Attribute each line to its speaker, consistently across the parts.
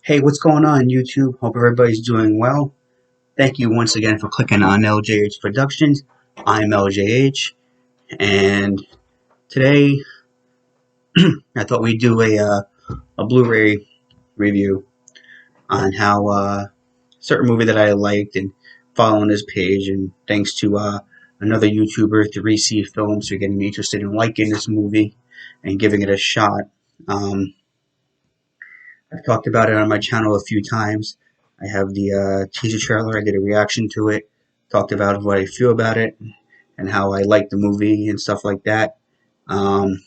Speaker 1: Hey, what's going on, YouTube? Hope everybody's doing well. Thank you once again for clicking on LJH Productions. I'm LJH, and today I thought we'd do a Blu Ray review on how certain movie that I liked and following this page. And thanks to another YouTuber, 3C Films, for getting me interested in liking this movie and giving it a shot. Um, I've talked about it on my channel a few times. I have the teaser trailer. I did a reaction to it. Talked about what I feel about it and how I like the movie and stuff like that. But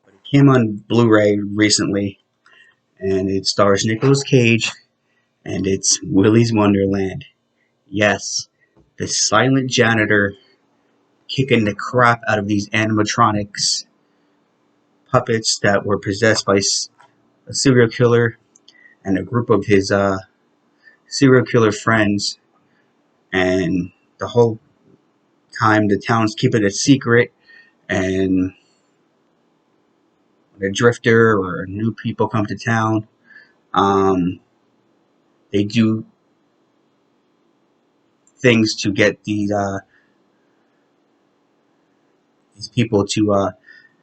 Speaker 1: it came on Blu-ray recently, and it stars Nicolas Cage, and it's Willy's Wonderland. Yes, the silent janitor kicking the crap out of these animatronics puppets that were possessed by a serial killer and a group of his serial killer friends, and the whole time the town's keeping it secret, and when a drifter or new people come to town, um, they do things to get these people to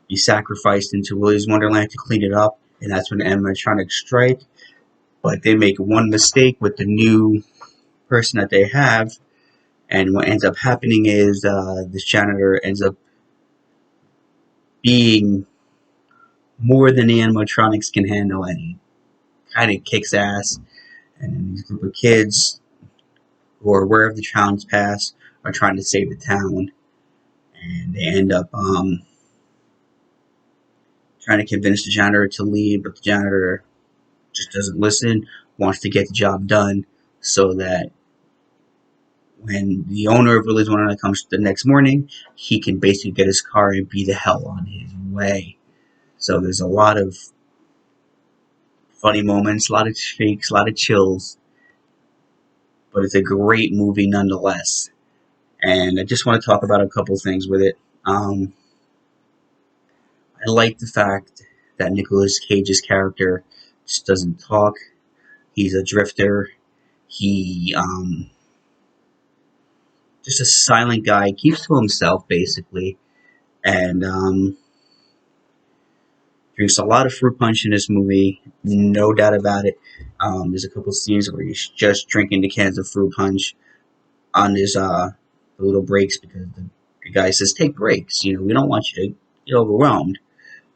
Speaker 1: be sacrificed into Willy's Wonderland to clean it up, and that's when the animatronics strike. But they make one mistake with the new person that they have, and what ends up happening is this janitor ends up being more than the animatronics can handle, and he kind of kicks ass. And these group of kids who are aware of the town's past are trying to save the town, and they end up trying to convince the janitor to leave, but the janitor just doesn't listen, wants to get the job done so that when the owner of Willy's Wonderland comes the next morning, he can basically get his car and be the hell on his way. So there's a lot of funny moments, a lot of shakes, a lot of chills, but it's a great movie nonetheless. And I just want to talk about a couple things with it. I like the fact that Nicolas Cage's character just doesn't talk. He's a drifter. He just a silent guy, keeps to himself basically, and drinks a lot of fruit punch in this movie, no doubt about it. There's a couple scenes where he's just drinking the cans of fruit punch on his the little breaks, because the guy says take breaks. We don't want you to get overwhelmed.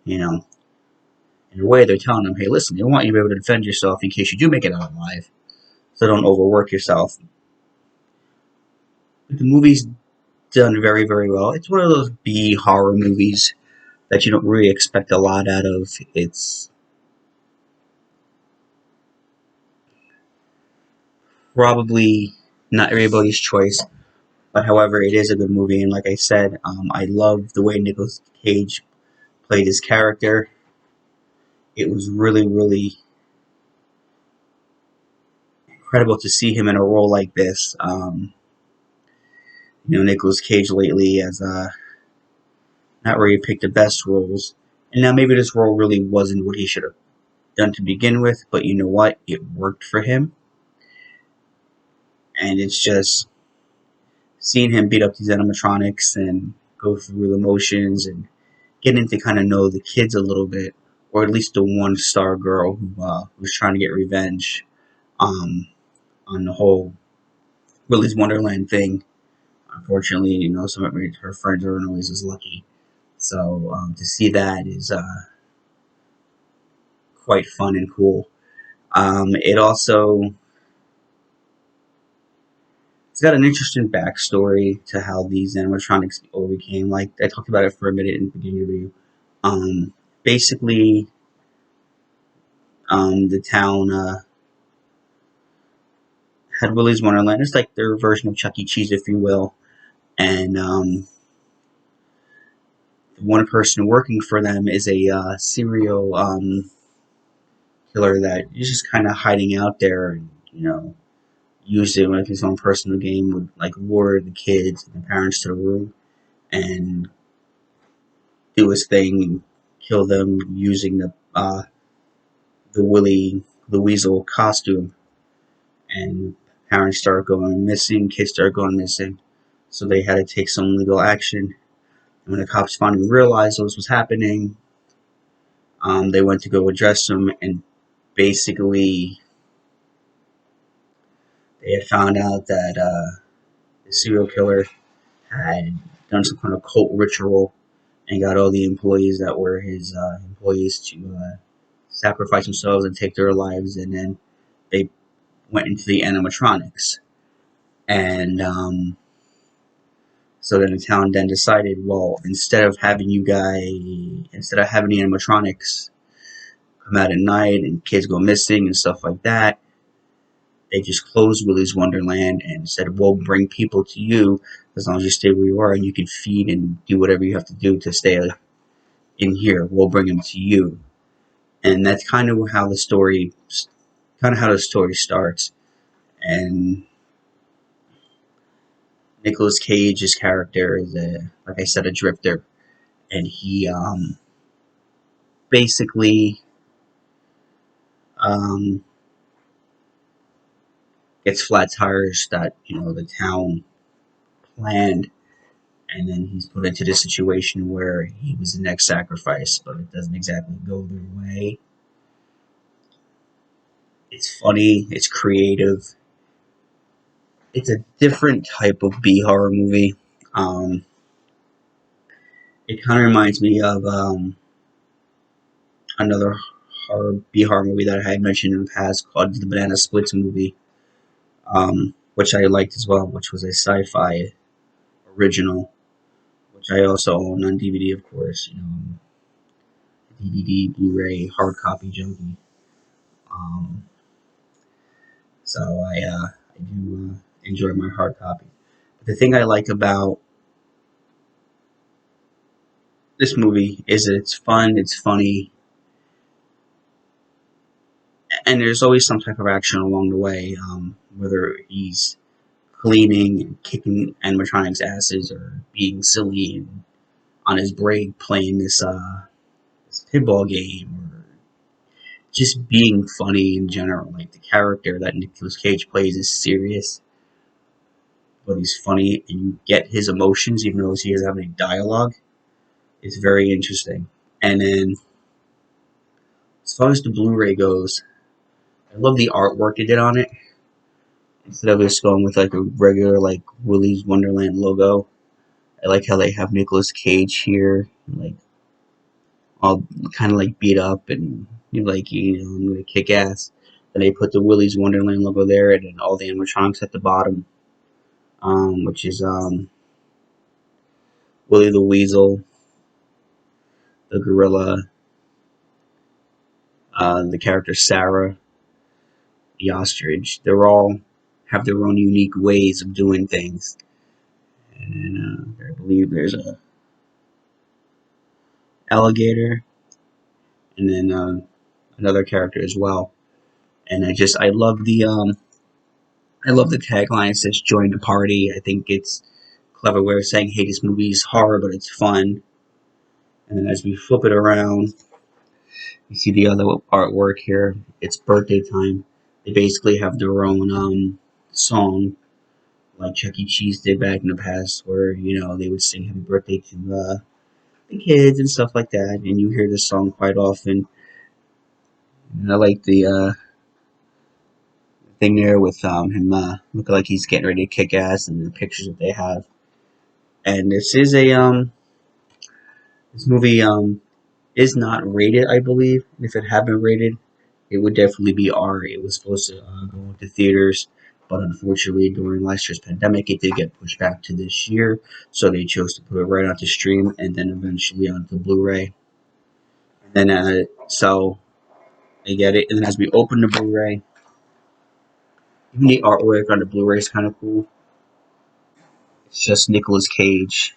Speaker 1: You know, in a way, they're telling him, hey, listen, we want you to be able to defend yourself in case you do make it out alive, so don't overwork yourself. But the movie's done very, very well. It's one of those B horror movies that you don't really expect a lot out of. It's probably not everybody's choice, but however, it is a good movie. And like I said, I love the way Nicolas Cage played his character. It was really, really incredible to see him in a role like this. Nicolas Cage lately has not really picked the best roles, and now maybe this role really wasn't what he should have done to begin with. But you know what? It worked for him, and it's just seeing him beat up these animatronics and go through the motions and getting to kind of know the kids a little bit, or at least the one star girl who's trying to get revenge um, on the whole Willy's Wonderland thing. Unfortunately, some of her friends aren't always as lucky. So to see that is quite fun and cool. It also It's got an interesting backstory to how these animatronics overcame. Like I talked about it for a minute in the beginning of the video. Basically, the town had Willy's Wonderland. It's like their version of Chuck E. Cheese, if you will. And the one person working for them is a serial killer that is just kind of hiding out there, and used it like his own personal game, would like lure the kids and the parents to the room and do his thing and kill them using the Willy the Weasel costume, and parents started going missing, kids started going missing, so they had to take some legal action. And when the cops finally realized what was happening, they went to go address them, and basically they had found out that the serial killer had done some kind of cult ritual and got all the employees that were his employees to sacrifice themselves and take their lives, and then they went into the animatronics. And so then the town then decided, well, instead of having the animatronics come out at night and kids go missing and stuff like that, they just closed Willy's Wonderland and said, we'll bring people to you as long as you stay where you are and you can feed and do whatever you have to do to stay in here. We'll bring them to you. And that's kind of how the story starts. And Nicolas Cage's character is like I said, a drifter, and he basically um, gets flat tires that the town planned, and then he's put into this situation where he was the next sacrifice, but it doesn't exactly go their way. It's funny, it's creative, it's a different type of B horror movie. Um, it kind of reminds me of another B horror movie that I had mentioned in the past called the Banana Splits movie, which I liked as well, which was a sci-fi original, which I also own on DVD, of course. DVD, Blu Ray, hard copy junkie. Um, so I do enjoy my hard copy. But the thing I like about this movie is that it's fun, it's funny, and there's always some type of action along the way, whether he's cleaning and kicking animatronics' asses or being silly and on his break playing this pinball game or just being funny in general. Like the character that Nicolas Cage plays is serious, but he's funny and you get his emotions even though he doesn't have any dialogue. It's very interesting. And then as far as the Blu-ray goes, I love the artwork they did on it. Instead of just going with like a regular like Willy's Wonderland logo, I like how they have Nicolas Cage here, like all kind of like beat up and like I'm gonna kick ass. Then they put the Willy's Wonderland logo there, and then all the animatronics at the bottom, which is Willy the Weasel, the gorilla, the character Sarah, the ostrich. They're all have their own unique ways of doing things. And I believe there's a alligator, and then another character as well. And I love the tagline. It says "Join the party." I think it's a clever way of saying, "Hey, this movie is horror, but it's fun." And then as we flip it around, you see the other artwork here. It's birthday time. They basically have their own song, like Chuck E. Cheese did back in the past, where they would sing "Happy Birthday" to the kids and stuff like that. And you hear this song quite often. And I like the thing there with him looking like he's getting ready to kick ass, and the pictures that they have. And this movie is not rated, I believe. If it had been rated, it would definitely be R. It was supposed to go into theaters, but unfortunately during last year's pandemic, it did get pushed back to this year. So they chose to put it right onto stream and then eventually onto Blu-ray. And then so I get it. And then as we open the Blu-ray, even the artwork on the Blu-ray is kind of cool. It's just Nicolas Cage.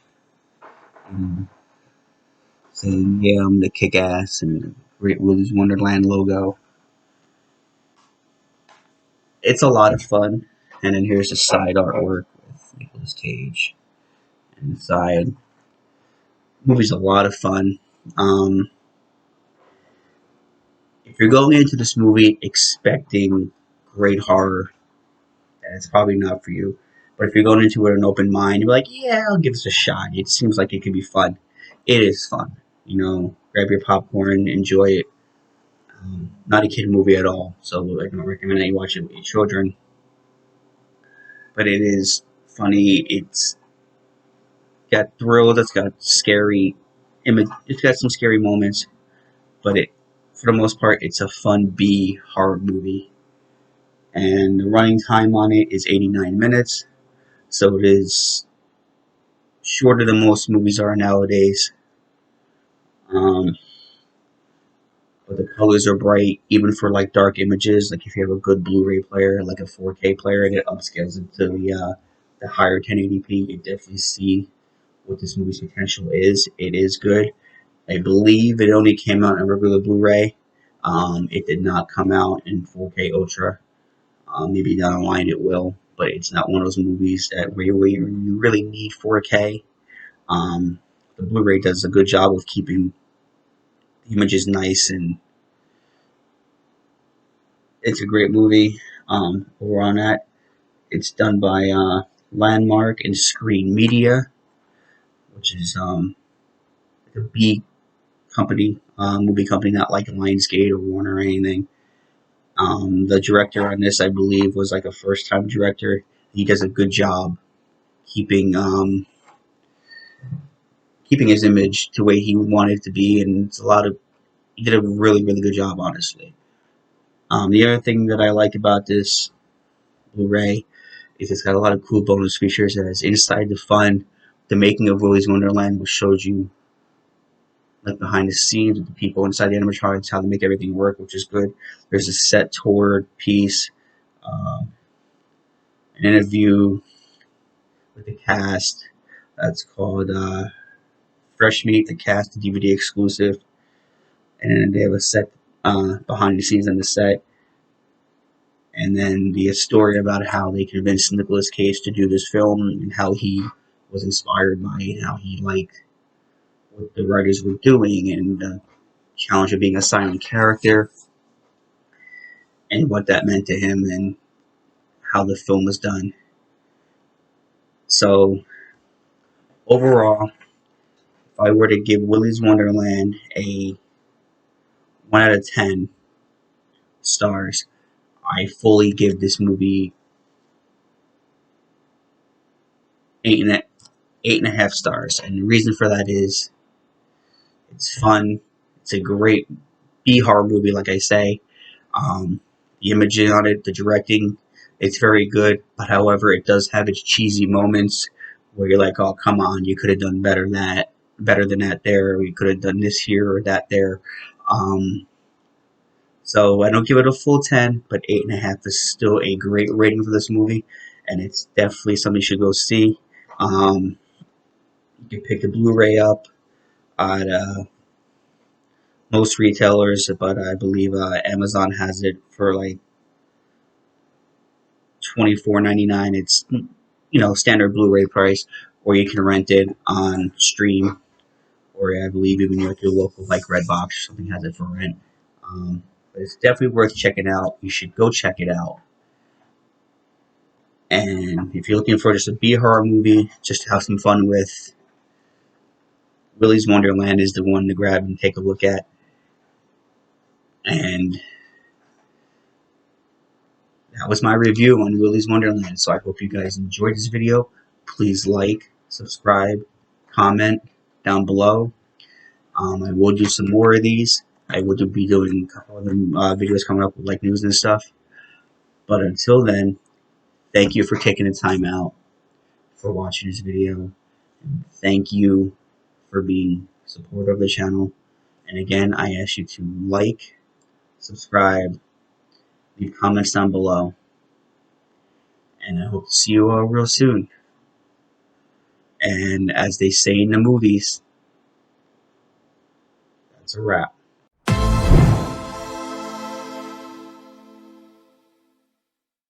Speaker 1: Saying, yeah, I'm the kick ass and Great Willy's Wonderland logo. It's a lot of fun. And then here's the side artwork with Nicolas Cage inside. The movie's a lot of fun. If you're going into this movie expecting great horror, then it's probably not for you. But if you're going into it with an open mind, you're like, yeah, I'll give this a shot. It seems like it could be fun. It is fun. Grab your popcorn, enjoy it. Not a kid movie at all, so I don't recommend that you watch it with your children. But it is funny. It's got thrills. It's got scary image. It's got some scary moments, but for the most part, it's a fun B horror movie. And the running time on it is 89 minutes, so it is shorter than most movies are nowadays. Um, but the colors are bright, even for like dark images. Like if you have a good Blu Ray player, like a 4K player, and it upscales it to the higher 1080p, you definitely see what this movie's potential is. It is good. I believe it only came out in regular Blu Ray. It did not come out in 4K Ultra. Maybe down the line it will, but it's not one of those movies that you really need 4K. The Blu Ray does a good job of keeping the images nice, and it's a great movie. Over on that, it's done by Landmark and Screen Media, which is like a B company, movie company, not like Lionsgate or Warner or anything. The director on this, I believe, was like a first-time director. He does a good job keeping keeping his image the way he wanted it to be, and he did a really, really good job, honestly. The other thing that I like about this Blu-ray is it's got a lot of cool bonus features. It has Inside the Fun, the making of Willy's Wonderland, which shows you like behind the scenes with the people inside the animatronics, how they make everything work, which is good. There's a set tour piece, um, an interview with the cast that's called Fresh Meat, the cast, the DVD exclusive, and they have a set behind the scenes on the set, and then the story about how they convinced Nicolas Cage to do this film and how he was inspired by it, how he liked what the writers were doing, and the challenge of being a silent character, and what that meant to him, and how the film was done. So overall, if I were to give Willy's Wonderland a 1 out of 10 stars, I fully give this movie 8.5 stars. And the reason for that is it's fun. It's a great B horror movie, like I say. The imaging on it, the directing, it's very good. But however, it does have its cheesy moments where you're like, "Oh, come on, you could have done better than that there. Or you could have done this here or that there." Um, so I don't give it a full 10, but 8.5 is still a great rating for this movie, and it's definitely something you should go see. Um, you can pick the Blu-ray up at most retailers, but I believe Amazon has it for like $24.99. It's standard Blu-ray price, or you can rent it on stream, or I believe even your local like Redbox or something has it for rent. But it's definitely worth checking out. You should go check it out. And if you're looking for just a B horror movie, just to have some fun with, Willy's Wonderland is the one to grab and take a look at. And that was my review on Willy's Wonderland. So I hope you guys enjoyed this video. Please like, subscribe, comment down below. I will do some more of these. I will be doing a couple of videos coming up with like news and stuff. But until then, thank you for taking the time out for watching this video. And thank you for being supportive of the channel. And again, I ask you to like, subscribe, leave comments down below. And I hope to see you all real soon. And as they say in the movies, that's a wrap.